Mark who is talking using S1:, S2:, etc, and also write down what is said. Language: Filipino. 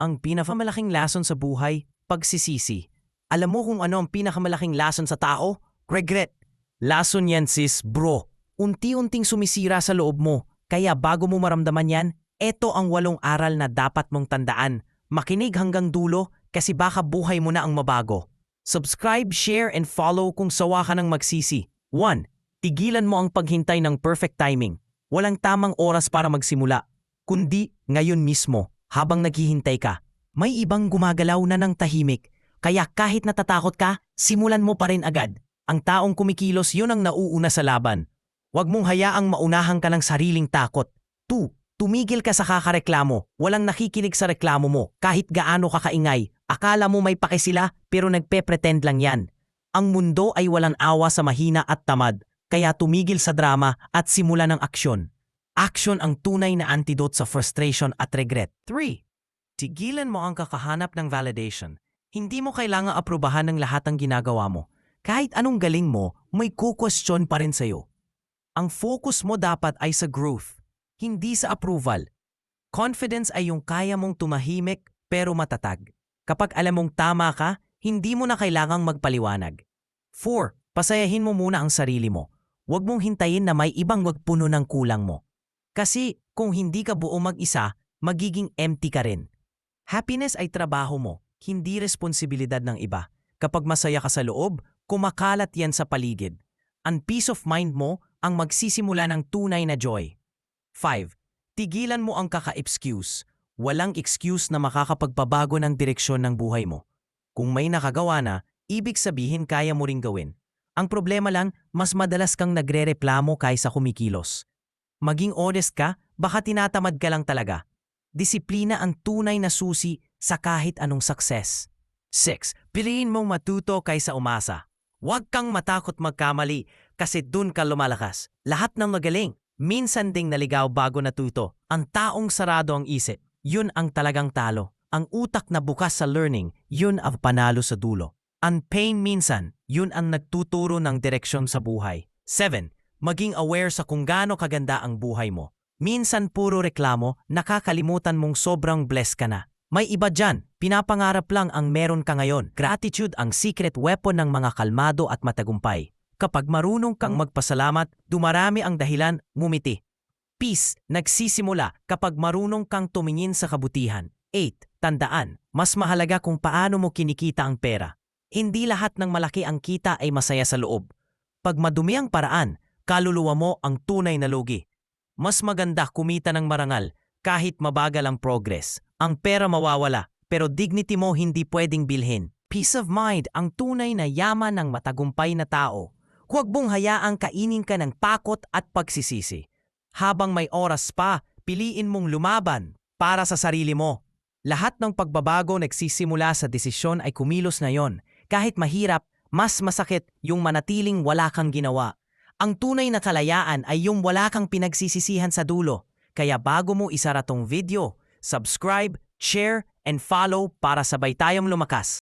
S1: Ang pinakamalaking lason sa buhay, pagsisisi. Alam mo kung ano ang pinakamalaking lason sa tao? Regret. Lason yan sis, bro. Unti-unting sumisira sa loob mo. Kaya bago mo maramdaman yan, eto ang 8 aral na dapat mong tandaan. Makinig hanggang dulo kasi baka buhay mo na ang mabago. Subscribe, share, and follow kung sawa ka ng magsisi. 1. Tigilan mo ang paghintay ng perfect timing. Walang tamang oras para magsimula, kundi ngayon mismo. Habang naghihintay ka, may ibang gumagalaw na ng tahimik. Kaya kahit natatakot ka, simulan mo pa rin agad. Ang taong kumikilos yun ang nauuna sa laban. Huwag mong hayaang maunahan ka ng sariling takot. 2. Tumigil ka sa kakareklamo. Walang nakikinig sa reklamo mo. Kahit gaano ka kaingay, akala mo may pake sila pero nagpe-pretend lang yan. Ang mundo ay walang awa sa mahina at tamad. Kaya tumigil sa drama at simula ng aksyon. Action ang tunay na antidote sa frustration at regret. 3. Tigilan mo ang kakahanap ng validation. Hindi mo kailangang aprubahan ng lahat ng ginagawa mo. Kahit anong galing mo, may kukwestiyon pa rin sa'yo. Ang focus mo dapat ay sa growth, hindi sa approval. Confidence ay yung kaya mong tumahimik pero matatag. Kapag alam mong tama ka, hindi mo na kailangang magpaliwanag. 4. Pasayahin mo muna ang sarili mo. Huwag mong hintayin na may ibang magpuno ng kulang mo. Kasi kung hindi ka buo mag-isa, magiging empty ka rin. Happiness ay trabaho mo, hindi responsibilidad ng iba. Kapag masaya ka sa loob, kumakalat yan sa paligid. Ang peace of mind mo ang magsisimula ng tunay na joy. 5. Tigilan mo ang kaka-excuse. Walang excuse na makakapagpabago ng direksyon ng buhay mo. Kung may nakagawa na, ibig sabihin kaya mo ring gawin. Ang problema lang, mas madalas kang nagre-reklamo kaysa kumikilos. Maging honest ka, baka tinatamad ka lang talaga. Disiplina ang tunay na susi sa kahit anong success. 6. Piliin mong matuto kaysa umasa. Huwag kang matakot magkamali kasi dun ka lumalakas. Lahat ng magaling, minsan ding naligaw bago natuto. Ang taong sarado ang isip, yun ang talagang talo. Ang utak na bukas sa learning, yun ang panalo sa dulo. Ang pain minsan, yun ang nagtuturo ng direksyon sa buhay. 7. Maging aware sa kung gaano kaganda ang buhay mo. Minsan puro reklamo, nakakalimutan mong sobrang blessed ka na. May iba dyan, pinapangarap lang ang meron ka ngayon. Gratitude ang secret weapon ng mga kalmado at matagumpay. Kapag marunong kang magpasalamat, dumarami ang dahilan, ngumiti. Peace, nagsisimula kapag marunong kang tumingin sa kabutihan. 8. Tandaan, mas mahalaga kung paano mo kinikita ang pera. Hindi lahat ng malaki ang kita ay masaya sa loob. Pag madumi ang paraan, kaluluwa mo ang tunay na lugi. Mas maganda kumita ng marangal kahit mabagal ang progress. Ang pera mawawala pero dignity mo hindi pwedeng bilhin. Peace of mind ang tunay na yaman ng matagumpay na tao. Huwag mong hayaang kainin ka ng takot at pagsisisi. Habang may oras pa, piliin mong lumaban para sa sarili mo. Lahat ng pagbabago nagsisimula sa desisyon ay kumilos na yon. Kahit mahirap, mas masakit yung manatiling wala kang ginawa. Ang tunay na kalayaan ay yung wala kang pinagsisisihan sa dulo. Kaya bago mo isara tong video, subscribe, share, and follow para sabay tayong lumakas.